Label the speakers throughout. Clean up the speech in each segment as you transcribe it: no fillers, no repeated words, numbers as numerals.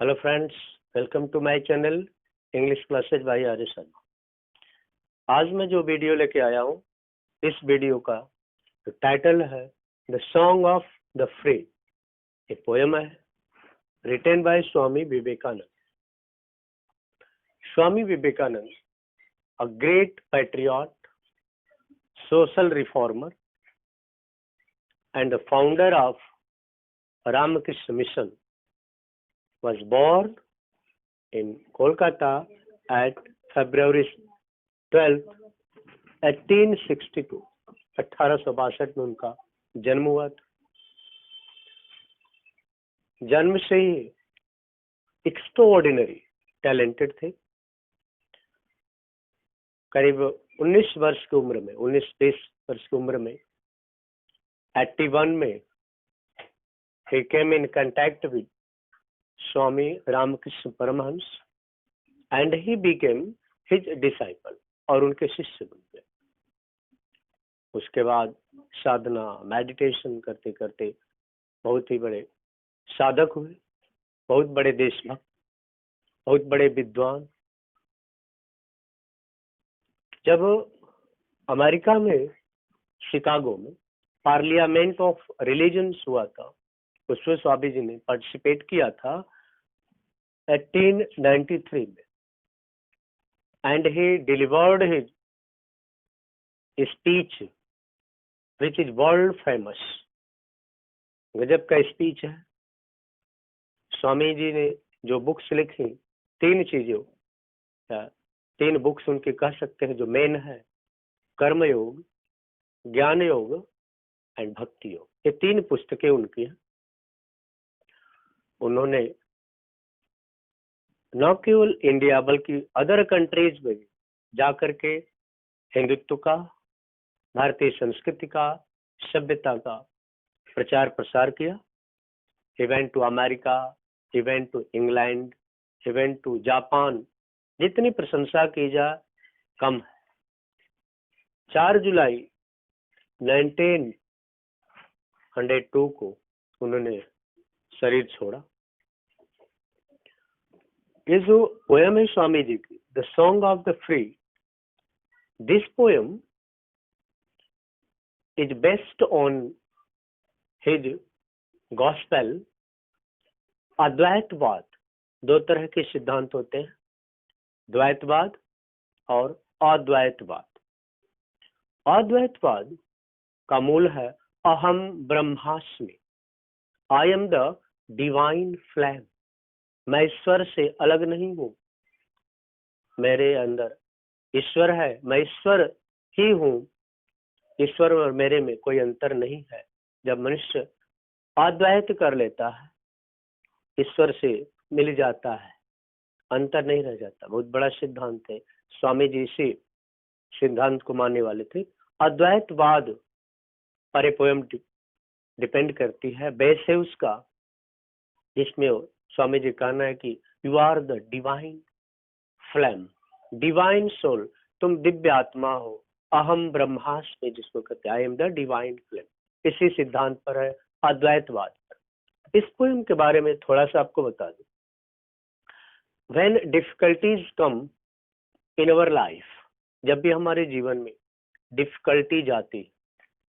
Speaker 1: Hello friends, welcome to my channel English classes by Arya Sharma. आज मैं जो वीडियो लेके आया हूँ, इस वीडियो का टाइटल है the song of the free. एक पोयम है written by Swami Vivekananda. Swami Vivekananda, a great patriot, social reformer, and the founder of Ramakrishna Mission, was born in Kolkata at February 12, 1862। 1862 में उनका जन्म हुआ था। जन्म से ही एक्स्ट्राऑर्डिनरी टैलेंटेड थे। करीब 19 वर्ष की उम्र में, 19-20 वर्ष की उम्र में, 81 में he came in contact with Swami Ramakrishna Paramahansa and he became his disciple, और उनके शिष्य बन गए। उसके बाद साधना, मेडिटेशन करते करते बहुत ही बड़े साधक हुए, बहुत बड़े देशभक्त, बहुत बड़े विद्वान। जब अमेरिका में शिकागो में पार्लियामेंट ऑफ रिलीजन्स हुआ था, उसमें स्वामी जी ने पार्टिसिपेट किया था 1893 में, and he delivered his speech which is world famous. गजब का स्पीच है। स्वामी जी ने जो बुक्स लिखी, 3 चीजों, 3 बुक्स उनके कह सकते हैं जो मेन है, कर्मयोग, ज्ञान योग एंड भक्ति योग। ये 3 पुस्तकें उनकी हैं। उन्होंने न केवल इंडिया बल्कि अदर कंट्रीज में जाकर के हिंदुत्व का, भारतीय संस्कृति का, सभ्यता का प्रचार प्रसार किया। he went to America, he went to England, he went to Japan. जितनी प्रशंसा की जाए कम है। 4 जुलाई 1902 को उन्होंने शरीर छोड़ा। ये जो पोयम है स्वामी जी की, the song of the free, this poem is based on his gospel Advaitavad. 2 तरह के सिद्धांत होते हैं, द्वैतवाद और अद्वैतवाद। अद्वैतवाद का मूल है अहम ब्रह्मास्मि, आई एम द डिवाइन फ्लेम। मैं ईश्वर से अलग नहीं हूं, मेरे अंदर ईश्वर है, मैं ईश्वर ही हूं, ईश्वर और मेरे में कोई अंतर नहीं है। जब मनुष्य अद्वैत कर लेता है, ईश्वर से मिल जाता है, अंतर नहीं रह जाता। बहुत बड़ा सिद्धांत है। स्वामी जी इसी सिद्धांत को मानने वाले थे। अद्वैतवाद पर पोयम डिपेंड करती है। बेस है उसका, जिसमें स्वामी जी कहना है कि you are the divine flame, divine soul. तुम दिव्य आत्मा हो। अहम ब्रह्मास्मि, जिसको कहते हैं I am the divine flame. इसी सिद्धांत पर है अद्वैतवाद पर। इस पोयम के बारे में थोड़ा सा आपको बता दूं। When difficulties come in our life, जब भी हमारे जीवन में डिफिकल्टीज आती,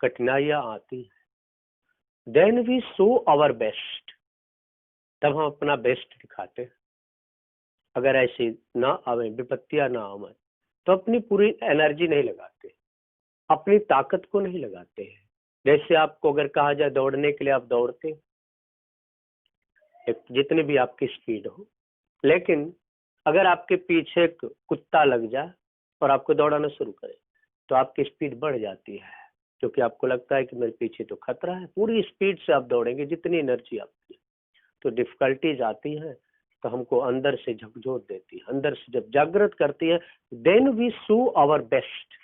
Speaker 1: कठिनाइयां आती, then we show our best. तब हम अपना बेस्ट दिखाते हैं। अगर ऐसी ना आवे, विपत्तियां ना आवे, तो अपनी पूरी एनर्जी नहीं लगाते, अपनी ताकत को नहीं लगाते हैं। जैसे आपको अगर कहा जाए दौड़ने के लिए, आप दौड़ते, जितनी भी आपकी स्पीड हो, लेकिन अगर आपके पीछे एक कुत्ता लग जाए और आपको दौड़ाना शुरू करे, तो आपकी स्पीड बढ़ जाती है, क्योंकि आपको लगता है कि मेरे पीछे तो खतरा है। पूरी स्पीड से आप दौड़ेंगे, जितनी एनर्जी आपकी। तो डिफिकल्टीज आती हैं तो हमको अंदर से झकझोर देती है, अंदर से जब जागृत करती है, then we show our best.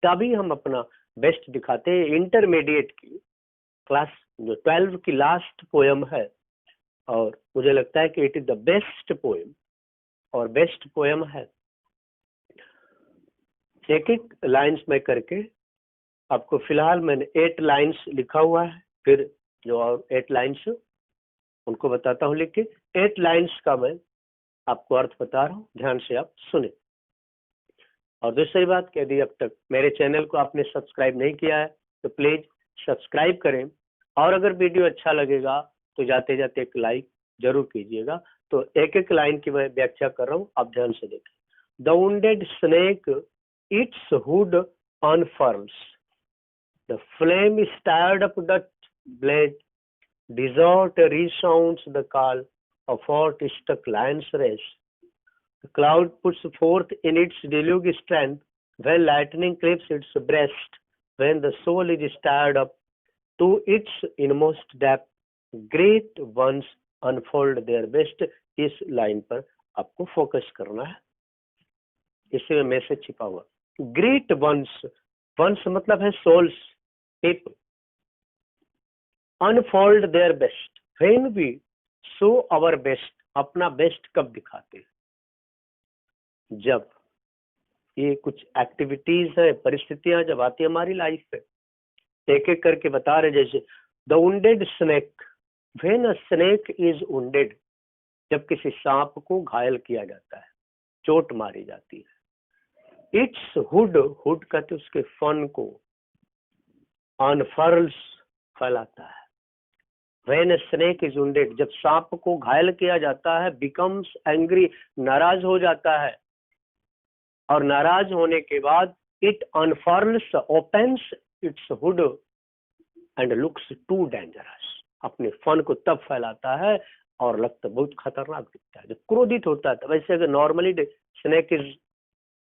Speaker 1: तभी हम अपना बेस्ट दिखाते हैं। इंटरमीडिएट की क्लास जो 12 की लास्ट पोयम है, और मुझे लगता है कि it is the best poem, और बेस्ट पोयम है। एक लाइन्स में करके आपको, फिलहाल मैंने 8 लाइन्स लिखा हुआ है, फिर जो और 8 लाइन्स उनको बताता हूँ लिख के। 8 लाइन्स का मैं आपको अर्थ बता रहा हूँ, ध्यान से आप सुने। और दूसरी बात, यदि अब तक मेरे चैनल को आपने सब्सक्राइब नहीं किया है तो प्लीज सब्सक्राइब करें, और अगर वीडियो अच्छा लगेगा तो जाते जाते एक लाइक जरूर कीजिएगा। तो एक एक लाइन की मैं व्याख्या कर रहा हूँ, आप ध्यान से देखें। The wounded snake its hood unfurls, the flame is stirred up that blade, desert resounds the call of what struck lion's race. The cloud puts forth in its deluge strength, when lightning clips its breast, when the soul is stirred up to its inmost depth, great ones unfold their best। इस line पर आपको focus करना है, इसमें message छिपा हुआ। Great once, ones मतलब है souls, people. Unfold their best, when we show our best, अपना बेस्ट कब दिखाते हैं? जब ये कुछ एक्टिविटीज है, परिस्थितियां जब आती है हमारी लाइफ पे, एक एक करके बता रहे। जैसे the wounded snake, when a snake is wounded, जब किसी सांप को घायल किया जाता है, चोट मारी जाती है। इट्स हुड, हुड कहते उसके फन को, अनफर्ल्स, फैलाता है। When a snake is wounded, जब सांप को घायल किया जाता है, बिकम्स एंग्री, नाराज हो जाता है, और नाराज होने के बाद it unfurls, opens its hood and looks too dangerous, अपने फन को तब फैलाता है और लगता बहुत खतरनाक दिखता है जब क्रोधित होता है। वैसे अगर नॉर्मली स्नेक इज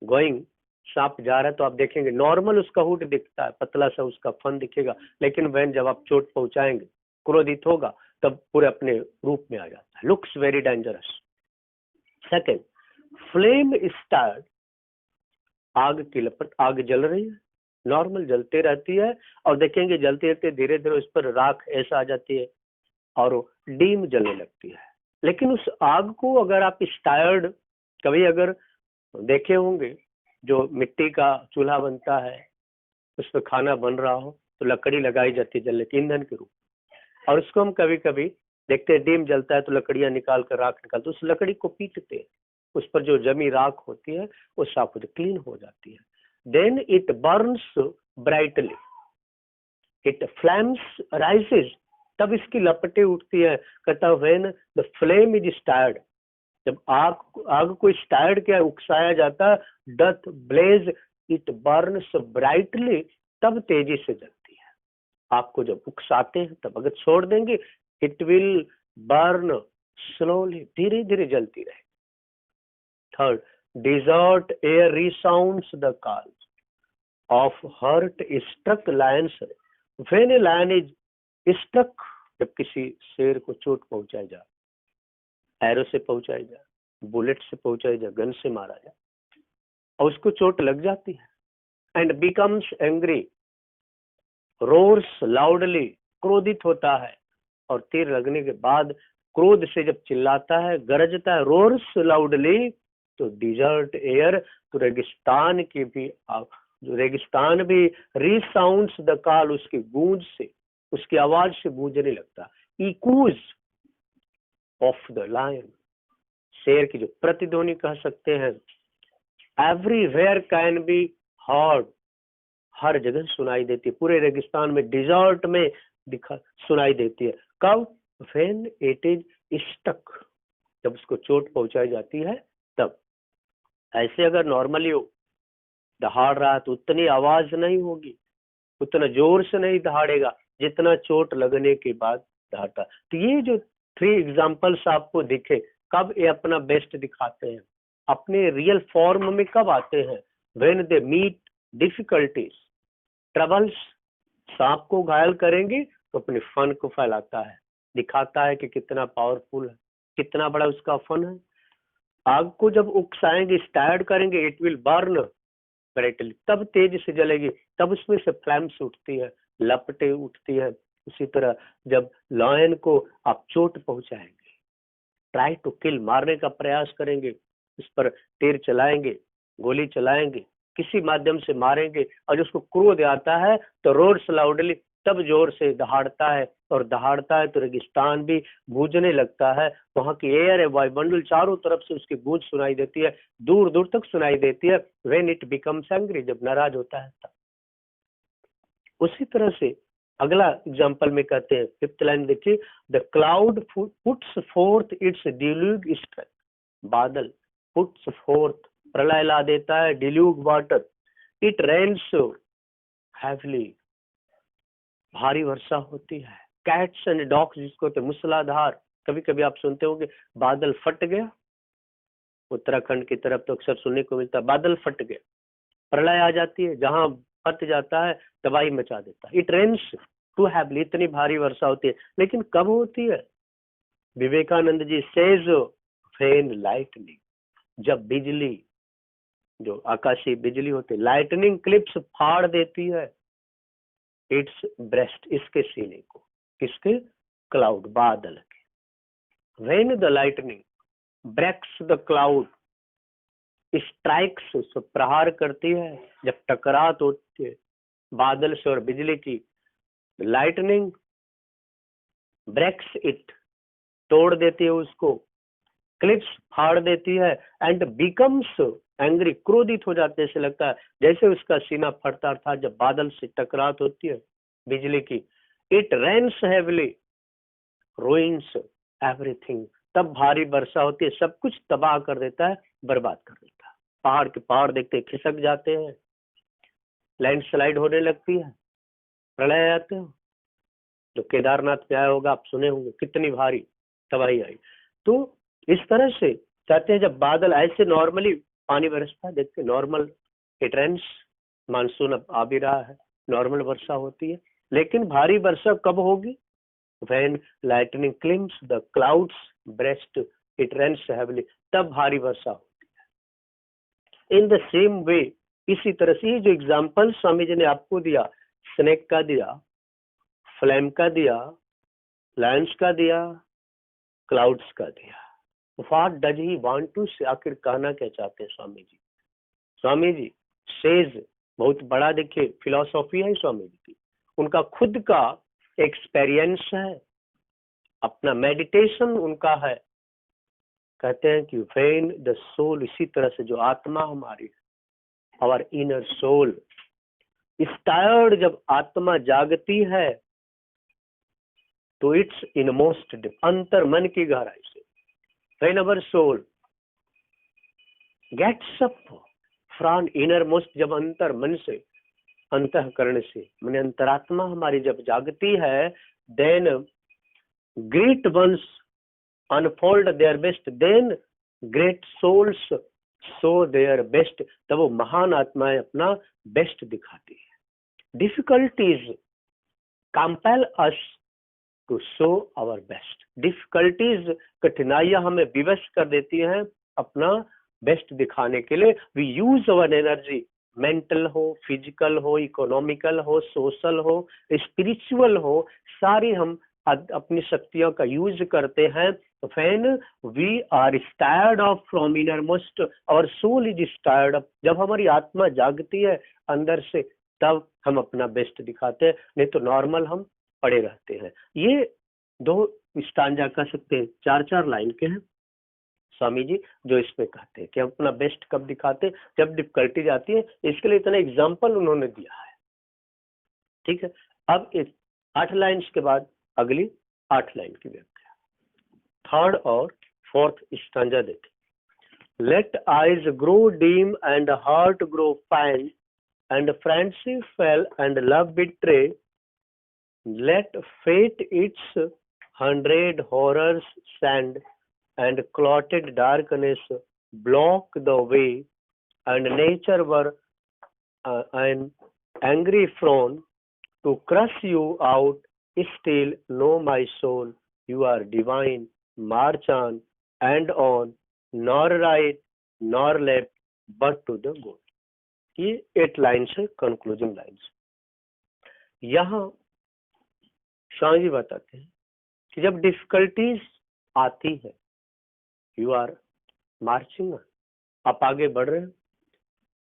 Speaker 1: गोइंग, सांप जा रहा है, तो आप देखेंगे नॉर्मल उसका हुड दिखता है, पतला सा उसका फन दिखेगा, लेकिन वैन जब आप चोट पहुंचाएंगे, क्रोधित होगा, तब पूरे अपने रूप में आ जाता है। Looks very dangerous. Second, flame start, आग की लपट, आग जल रही है, नॉर्मल जलते रहती है, और देखेंगे जलते रहते धीरे धीरे उस पर राख ऐसा आ जाती है और डीम जलने लगती है। लेकिन उस आग को अगर आप स्टार्ड, कभी अगर देखे होंगे जो मिट्टी का चूल्हा बनता है, उस पर खाना बन रहा हो तो लकड़ी लगाई जाती है जलने के ईंधन के रूप, और उसको हम कभी कभी देखते हैं डीम जलता है तो लकड़ियां निकाल कर राख निकालते, उस लकड़ी को पीटते हैं, उस पर जो जमी राख होती है वो साफ होती, क्लीन हो जाती है। Then it burns brightly, it flames rises, तब इसकी लपटें उठती है। कहता when the flame is stirred, जब आग को स्टार्ड क्या उकसाया जाता, doth blaze it burns brightly, तब तेजी से जलती है। आपको जब उकसाते हैं तब अगर छोड़ देंगे, इट विल बर्न स्लोली, धीरे धीरे जलती रहे। Third, desert air resounds the call of heart struck lions, when a lion is struck, जब किसी शेर को चोट पहुंचाई जाए, एरो से पहुंचाई जाए, बुलेट से पहुंचाई जाए, गन से मारा जाए, और उसको चोट लग जाती है, and becomes angry, roars loudly, क्रोधित होता है, और तीर लगने के बाद क्रोध से जब चिल्लाता है, गरजता है, रोर्स लाउडली, तो डिजर्ट एयर, तो रेगिस्तान की भी, जो रेगिस्तान भी रिसाउंड्स द कॉल, उसकी गूंज से, उसकी आवाज से गूंजने लगता। इकूज ऑफ द लायन, शेर की जो प्रतिध्वनि कह सकते हैं, एवरीवेयर कैन बी हर्ड, हर जगह सुनाई देती है, पूरे रेगिस्तान में, डिजर्ट में सुनाई देती है। कब? व्हेन इट इज स्टक, जब उसको चोट पहुंचाई जाती है तब। ऐसे अगर नॉर्मली हो, दहाड़ रहा तो उतनी आवाज नहीं होगी, उतना जोर से नहीं दहाड़ेगा जितना चोट लगने के बाद दहाड़ता। तो ये जो 3 एग्जाम्पल्स आपको दिखे, कब ये अपना बेस्ट दिखाते हैं, अपने रियल फॉर्म में कब आते हैं? When they meet difficulties, troubles. सांप को घायल करेंगे तो अपने फन को फैलाता है, दिखाता है कि कितना पावरफुल है, कितना बड़ा उसका फन है। आग को जब उकसाएंगे, स्टार्ट करेंगे, इट विल बर्न ब्राइटली, तब तेज से जलेगी, तब उसमें से फ्लैम्स उठती है, लपटें उठती है। उसी तरह जब लायन को आप चोट पहुंचाएंगे, ट्राई टू किल, मारने का प्रयास करेंगे, उस पर तीर चलाएंगे, गोली चलाएंगे, किसी माध्यम से मारेंगे, और उसको क्रोध आता है तो रोर्स लाउडली, तब जोर से दहाड़ता है, और दहाड़ता है तो रेगिस्तान भी गूंजने लगता है। वहां की एयर है, वायुमंडल चारों तरफ से उसकी गूंज सुनाई देती है, दूर दूर तक सुनाई देती है। व्हेन इट बिकम्स एंग्री, जब नाराज होता है तब। उसी तरह से अगला एग्जाम्पल में कहते हैं, फिफ्थ लाइन देखिए, the cloud puts forth its deluge strength, बादल पुट्स फोर्थ, प्रलय ला देता है, deluge water, it rains heavily, भारी वर्षा होती है, कैट्स एंड डॉग्स जिसको होते मूसलाधार। कभी कभी आप सुनते होंगे बादल फट गया, उत्तराखंड की तरफ तो अक्सर सुनने को मिलता है बादल फट गया, प्रलय आ जाती है, जहां फट जाता है तबाही मचा देता है। इट रेन्स टू हैवली, इतनी भारी वर्षा होती है, लेकिन कब होती है? Vivekananda ji says when lightning, जब बिजली, जो आकाशीय बिजली होती है, लाइटनिंग क्लिप्स फाड़ देती है इट्स ब्रेस्ट, इसके सीने को, किसके? क्लाउड, बादल के। When the lightning breaks the cloud, strikes, उसको प्रहार करती है, जब टकरात होती है बादल से और बिजली की, लाइटनिंग ब्रेक्स इट, तोड़ देती है उसको, क्लिप्स फाड़ देती है, एंड बिकम्स एंग्री, क्रोधित हो जाते, ऐसे लगता है जैसे उसका सीना फटता था जब बादल से टकरात होती है बिजली की। It rains heavily, ruins everything, तब भारी वर्षा होती है, सब कुछ तबाह कर देता है, बर्बाद कर देता है। पहाड़ के पहाड़ देखते खिसक जाते हैं, लैंडस्लाइड होने लगती है, प्रलय आते हैं। जो केदारनाथ में आया होगा, आप सुने होंगे कितनी भारी तबाही आई। तो इस तरह से कहते हैं, जब बादल ऐसे नॉर्मली पानी बरसता है, देखते नॉर्मल इट रेन्स, मानसून अब आ भी रहा है, नॉर्मल वर्षा होती है, लेकिन भारी वर्षा कब होगी? When lightning cleaves the clouds breast it rains heavily, तब भारी वर्षा होती है। इन द सेम वे, इसी तरह से जो एग्जाम्पल स्वामी जी ने आपको दिया, स्नेक का दिया, फ्लेम का दिया, लायंस का दिया, क्लाउड्स का दिया, what does he want to say, आखिर कहना क्या चाहते हैं स्वामी जी? स्वामी जी सेज, बहुत बड़ा देखिए फिलॉसफी है स्वामी जी की, उनका खुद का एक्सपीरियंस है, अपना मेडिटेशन उनका है। कहते हैं कि व्हेन द सोल, इसी तरह से जो आत्मा हमारी, our inner soul is tired, जब आत्मा जागती है तो इट्स इनमोस्ट डिप, अंतर मन की गहराई से, when our soul gets up from innermost, जब अंतर मन से, अंतःकरण से, मन अंतरात्मा हमारी जब जागती है, then great ones unfold their best, then great souls show their best, तब वो महान आत्माएं अपना बेस्ट दिखाती है। Difficulties compel us to show our best, difficulties, कठिनाइयां हमें विवश कर देती हैं अपना बेस्ट दिखाने के लिए। We use our energy, mental हो, फिजिकल हो, इकोनॉमिकल हो, सोशल हो, स्पिरिचुअल हो, सारी हम अपनी शक्तियों का यूज करते हैं। When we are stirred off from innermost, our soul is stirred off, जब हमारी आत्मा जागती है अंदर से, तब हम अपना बेस्ट दिखाते हैं, नहीं तो नॉर्मल हम पड़े रहते हैं। ये दो स्टांजा कह सकते हैं, चार चार लाइन के हैं स्वामी जी जो इसमें कहते हैं कि हम अपना बेस्ट कब दिखाते हैं, जब डिफिकल्टी आती है। इसके लिए इतना एग्जाम्पल उन्होंने दिया है, ठीक है। अब इस 8 लाइन्स के बाद अगली 8 लाइन की व्याख्या, थर्ड और फोर्थ स्टांजा देखें। Let eyes grow dim and heart grow faint and friendship fail and love betray, let fate its 100 horrors send and clotted darkness block the way, and nature were an angry frown to crush you out, still know my soul, you are divine, march on and on, nor right nor left but to the goal। ये 8 lines है, कंक्लूजिंग lines. यहाँ स्वामी जी बताते हैं कि जब difficulties आती है, you are marching, आप आगे बढ़ रहे हैं,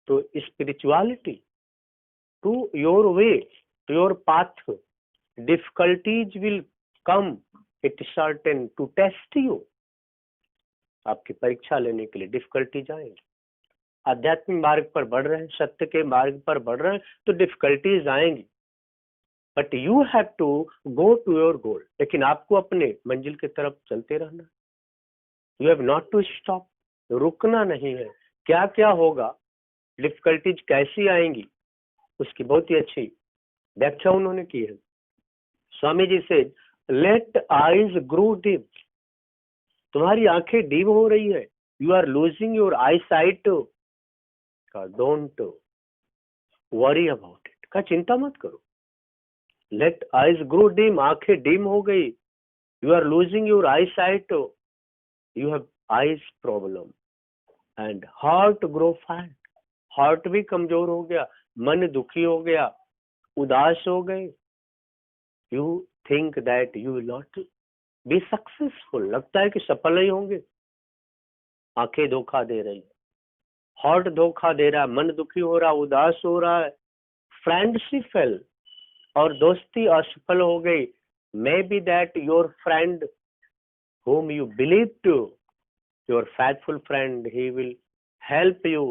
Speaker 1: तो spirituality to your way, to your path, difficulties will come, it is certain, to test you. आपकी परीक्षा लेने के लिए डिफिकल्टीज आएंगी। आध्यात्मिक मार्ग पर बढ़ रहे हैं, सत्य के मार्ग पर बढ़ रहे हैं, तो डिफिकल्टीज आएंगी, but you have to go to your goal. लेकिन आपको अपने मंजिल की तरफ चलते रहना। You have not to stop, रुकना नहीं है। क्या क्या होगा, डिफिकल्टीज कैसी आएंगी, उसकी बहुत ही अच्छी व्याख्या उन्होंने की है। स्वामी जी से लेट आईज ग्रो डिम, तुम्हारी आंखें डीम हो रही है, you are losing your eyesight, don't worry about it, का चिंता मत करो। लेट आईज ग्रो डिम, आंखें डीम हो गई, you are losing your eyesight, you have eyes problem, and heart grow faint, heart भी कमजोर हो गया, मन दुखी हो गया, उदास हो गए, you think that you will not be successful, लगता है कि सफल ही होंगे। आंखें धोखा दे रही है, हार्ट धोखा दे रहा है, मन दुखी हो रहा, उदास हो रहा है, फ्रेंडशिप फेल, और दोस्ती असफल हो गई। मे be that your friend whom you believe to, your faithful friend, he will help you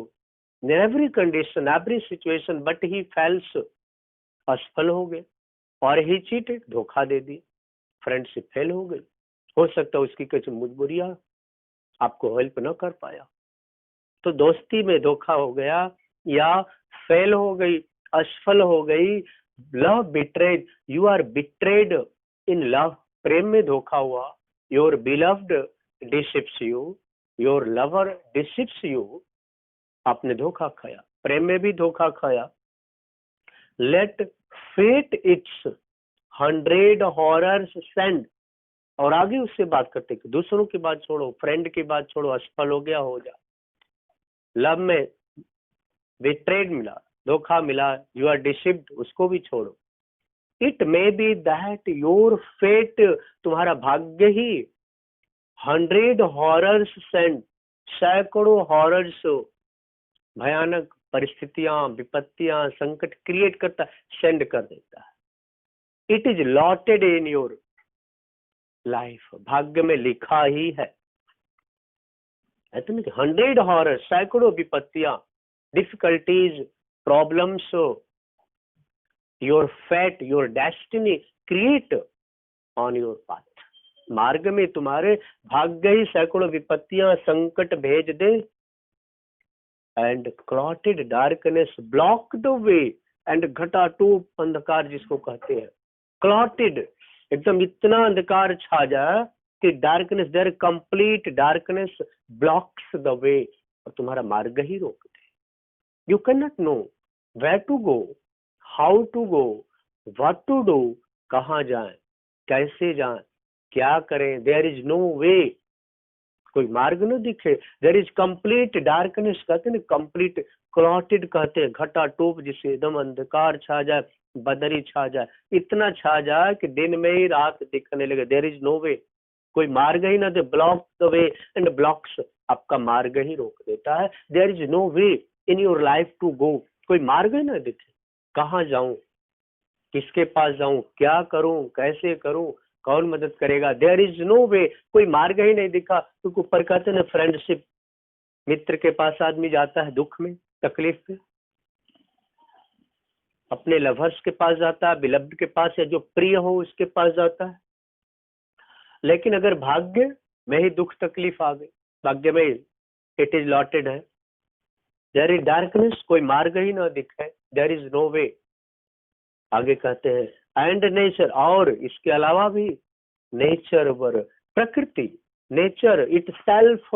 Speaker 1: in every condition, every situation, but he fails, असफल हो गए, और ही चीटेड, धोखा दे दिए, फ्रेंडशिप फेल हो गई। हो सकता है उसकी कुछ मजबूरियां, आपको हेल्प न कर पाया, तो दोस्ती में धोखा हो गया या फेल हो गई, असफल हो गई। Love betrayed, you are betrayed in love, प्रेम में धोखा हुआ। Your beloved deceives you, your lover deceives you, आपने धोखा खाया, प्रेम में भी धोखा खाया। Let fate its 100 horrors send, और आगे उससे बात करते कि दूसरों की बात छोड़ो, फ्रेंड की बात छोड़ो, असफल हो गया, हो जा। लव में बिट्रेड मिला, धोखा मिला, यू आर डिसिप्ड, उसको भी छोड़ो। It may be that your fate, तुम्हारा भाग्य ही 100 हॉरर्स सेंड, सैकड़ों हॉरर्स, भयानक परिस्थितियां, विपत्तियां, संकट क्रिएट करता, सेंड कर देता है। It is allotted in your life, भाग्य में लिखा ही है। 100 हॉरर्स, सैकड़ों विपत्तियां, difficulties, problems, your fate, your destiny create on your path, मार्ग में तुम्हारे भाग्य ही सैकड़ों विपत्तियां, संकट भेज दे। And clotted darkness block the way, and घटाटोप अंधकार जिसको कहते हैं, क्लॉटेड, एकदम इतना अंधकार छा जाए कि darkness, there complete darkness blocks the way, और तुम्हारा मार्ग ही रोक दे। You can not know where to go, how to go, what to do, कहाँ जाएं, कैसे जाएं, क्या करें। देयर इज नो वे, कोई मार्ग न दिखे। देयर इज कंप्लीट डार्कनेस, कहते हैं कंप्लीट, क्लॉटेड कहते हैं घटाटोप, जिसे एकदम अंधकार छा जाए, बदरी छा जाए, इतना छा जाए कि दिन में ही रात दिखने लगे। देयर इज नो वे, कोई मार्ग ही ना दे, block the way and blocks, आपका मार्ग ही रोक देता है। There is no way in your life to go, कोई मार्ग ही ना दिखे, कहाँ जाऊं, किसके पास जाऊं, क्या करूं, कैसे करूं, कौन मदद करेगा। देयर इज नो वे, कोई मार्ग ही नहीं दिखा। तो ऊपर कहते ना फ्रेंडशिप, मित्र के पास आदमी जाता है दुख में, तकलीफ में, अपने लवर्स के पास जाता है, बिलव्ड के पास, या जो प्रिय हो उसके पास जाता है। लेकिन अगर भाग्य में ही दुख तकलीफ आ गई, भाग्य में इट इज लॉटेड है, देयर इज डार्कनेस, कोई मार्ग ही ना दिखे, देयर इज नो वे। आगे कहते हैं एंड नेचर, और इसके अलावा भी नेचर वर, प्रकृति, nature itself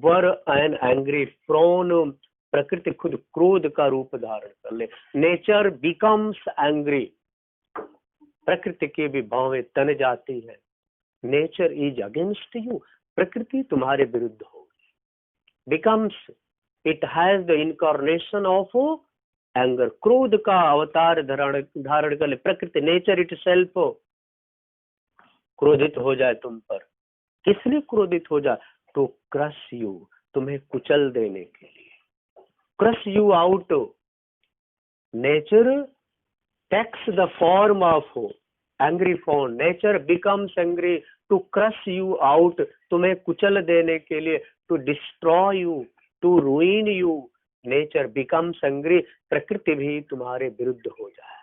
Speaker 1: wear an angry frown, प्रकृति खुद क्रोध का रूप धारण कर ले। नेचर बिकम्स एंग्री, प्रकृति की भी भावें तन जाती है। नेचर इज अगेंस्ट यू, प्रकृति तुम्हारे विरुद्ध हो। Becomes, it has the incarnation of anger, क्रोध का अवतार धारण कर ले प्रकृति। नेचर इट सेल्फ क्रोधित हो जाए तुम पर। किस लिए क्रोधित हो जाए? टू क्रश यू, तुम्हें कुचल देने के लिए, crush you out. Nature takes the form of angry for nature becomes angry to crush you out, तुम्हें कुचल देने के लिए, to destroy you, to ruin you, nature becomes angry, प्रकृति भी तुम्हारे विरुद्ध हो जाए।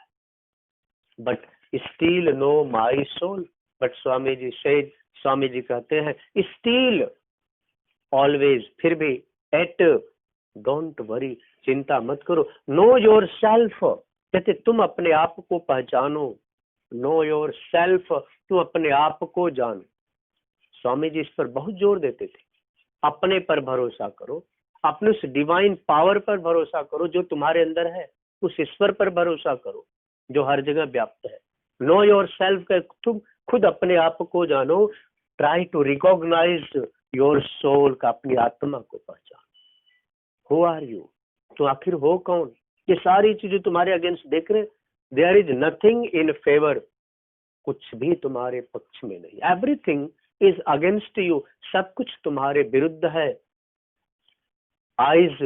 Speaker 1: But still no my soul, but Swami ji said, Swami ji कहते हैं स्टील ऑलवेज, फिर भी, एट डोंट वरी, चिंता मत करो, नो योर सेल्फ, कहते तुम अपने आप को पहचानो, नो योर सेल्फ, तुम अपने आप को जानो। स्वामी जी इस पर बहुत जोर देते थे, अपने पर भरोसा करो, अपने उस डिवाइन पावर पर भरोसा करो जो तुम्हारे अंदर है, उस ईश्वर पर भरोसा करो जो हर जगह व्याप्त है। नो योर सेल्फ, तुम खुद अपने आप को जानो, try to recognise your soul, का अपनी आत्मा को पहचानो। हु आर यू, तो आखिर हो कौन? ये सारी चीजें तुम्हारे अगेंस्ट देख रहे, there is nothing in favour, कुछ भी तुम्हारे पक्ष में नहीं, एवरीथिंग इज अगेंस्ट यू, सब कुछ तुम्हारे विरुद्ध है। आइज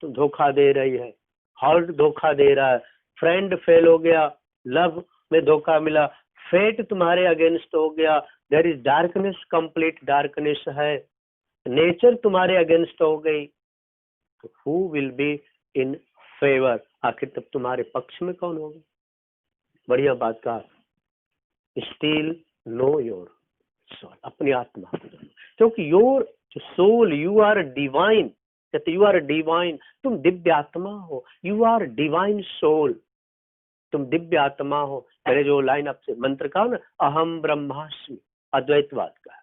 Speaker 1: तो धोखा दे रही है, हार्ट धोखा दे रहा है, फ्रेंड फेल हो गया, लव में धोखा मिला, फेट तुम्हारे अगेंस्ट हो गया, there is darkness, complete darkness है, नेचर तुम्हारे अगेंस्ट हो गई, तो who will be in favour, आखिर तब तुम्हारे पक्ष में कौन होगा? बढ़िया बात कहा, स्टिल नो योर सोल, अपनी आत्मा, क्योंकि your soul, you are divine, कहते यू आर डिवाइन, तुम दिव्य आत्मा हो, यू आर डिवाइन सोल, तुम दिव्य आत्मा हो। मैंने जो लाइन आपसे मंत्र कहा ना, अहम ब्रह्मास्मि, अद्वैतवाद का,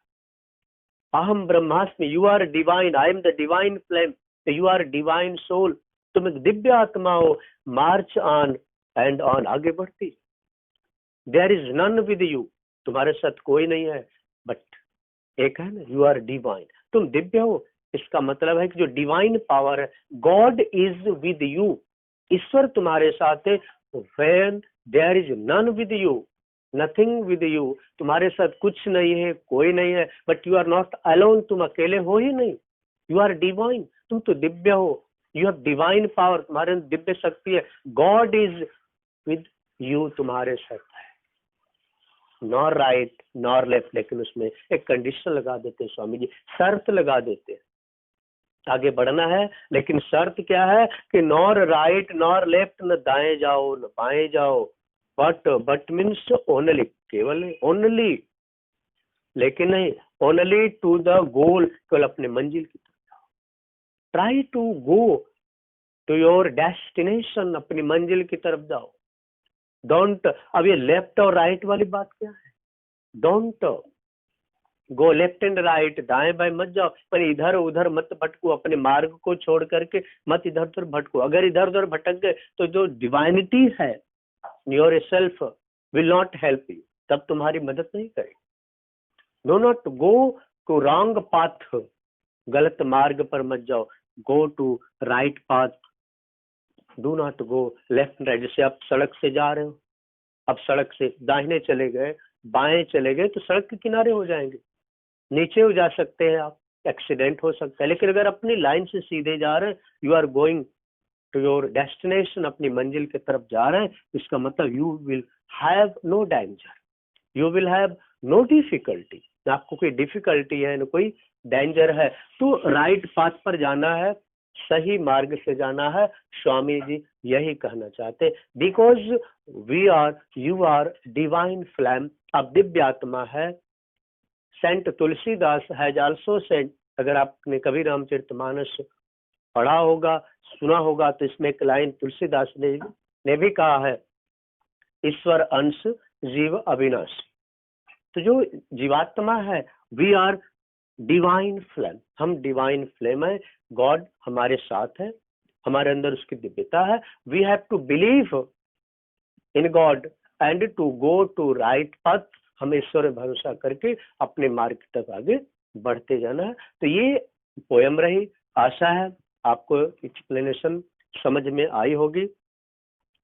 Speaker 1: अहम ब्रह्मास्मि, you are divine, I am the divine flame, you are divine soul, तुम एक दिव्य आत्मा हो, मार्च ऑन एंड ऑन, आगे बढ़ती, there is none with you, तुम्हारे साथ कोई नहीं है, बट एक है ना, यू आर डिवाइन, तुम दिव्य हो, इसका मतलब है कि जो डिवाइन पावर है, गॉड इज विद यू, ईश्वर तुम्हारे साथ है, when there is none with you, nothing with you, तुम्हारे साथ कुछ नहीं है, कोई नहीं है, but you are not alone, तुम अकेले हो ही नहीं, यू आर डिवाइन, तुम तो दिव्य हो, यू हैव डिवाइन पावर, तुम्हारे अंदर दिव्य शक्ति है, गॉड इज विद यू, तुम्हारे साथ है, नॉर राइट नॉर लेफ्ट, लेकिन उसमें एक कंडीशन लगा देते हैं स्वामी जी, शर्त लगा देते हैं, आगे बढ़ना है, लेकिन शर्त क्या है कि नॉर राइट नॉर लेफ्ट, न दाएं जाओ न बाएं जाओ, बट मीन्स ओनली, केवल ओनली, लेकिन नहीं, ओनली टू द गोल, केवल अपने मंजिल की तरफ जाओ, try to go to your destination, अपनी मंजिल की तरफ जाओ, डोंट, अब ये लेफ्ट और राइट वाली बात क्या है, don't go left and right, दाएं बाएं मत जाओ, पर इधर उधर मत भटको, अपने मार्ग को छोड़ करके मत इधर उधर भटको, अगर इधर उधर भटक गए तो जो डिवाइनिटी है yourself will not help you, तब तुम्हारी मदद नहीं करेगी। Do not go to wrong path, गलत मार्ग पर मत जाओ, go to right path, do not go left right. जैसे आप सड़क से जा रहे हो, अब सड़क से दाहिने चले गए, बाएं चले गए तो सड़क के किनारे हो जाएंगे, नीचे हो जा सकते हैं आप, एक्सीडेंट हो सकता है, लेकिन अगर अपनी लाइन से सीधे जा रहे हैं, you are going to your destination, अपनी मंजिल की तरफ जा रहे हैं, इसका मतलब you will have no danger, you will have no difficulty, आपको कोई डिफिकल्टी है, न कोई डेंजर है, तो राइट पाथ पर जाना है, सही मार्ग से जाना है, स्वामी जी यही कहना चाहते, because we are, you are divine flame, अब दिव्य आत्मा है। Saint Tulsidas has also said, अगर आपने कभी रामचरितमानस पढ़ा होगा, सुना होगा, तो इसमें एक लाइन तुलसीदास ने भी कहा है, ईश्वर अंश जीव अविनाशी, तो जो जीवात्मा है, वी आर डिवाइन फ्लेम, हम डिवाइन फ्लेम है, गॉड हमारे साथ है, हमारे अंदर उसकी दिव्यता है, we have to believe in God and to go to right path, हमें ईश्वर में भरोसा करके अपने मार्ग तक आगे बढ़ते जाना है। तो ये पोयम रही, आशा है आपको एक्सप्लेनेशन समझ में आई होगी,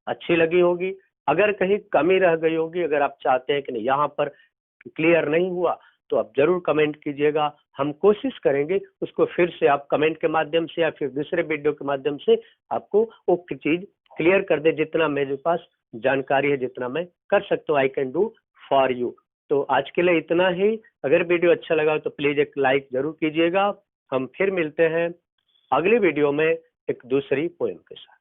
Speaker 1: अच्छी लगी होगी, अगर कहीं कमी रह गई होगी, अगर आप चाहते हैं कि नहीं यहाँ पर क्लियर नहीं हुआ, तो आप जरूर कमेंट कीजिएगा, हम कोशिश करेंगे उसको फिर से आप कमेंट के माध्यम से या फिर दूसरे वीडियो के माध्यम से आपको वो चीज क्लियर कर दे, जितना मेरे पास जानकारी है जितना मैं कर सकता हूँ, I can do for you. तो आज के लिए इतना ही। अगर वीडियो अच्छा लगा तो प्लीज एक लाइक जरूर कीजिएगा। हम फिर मिलते हैं अगली वीडियो में एक दूसरी पोएम के साथ।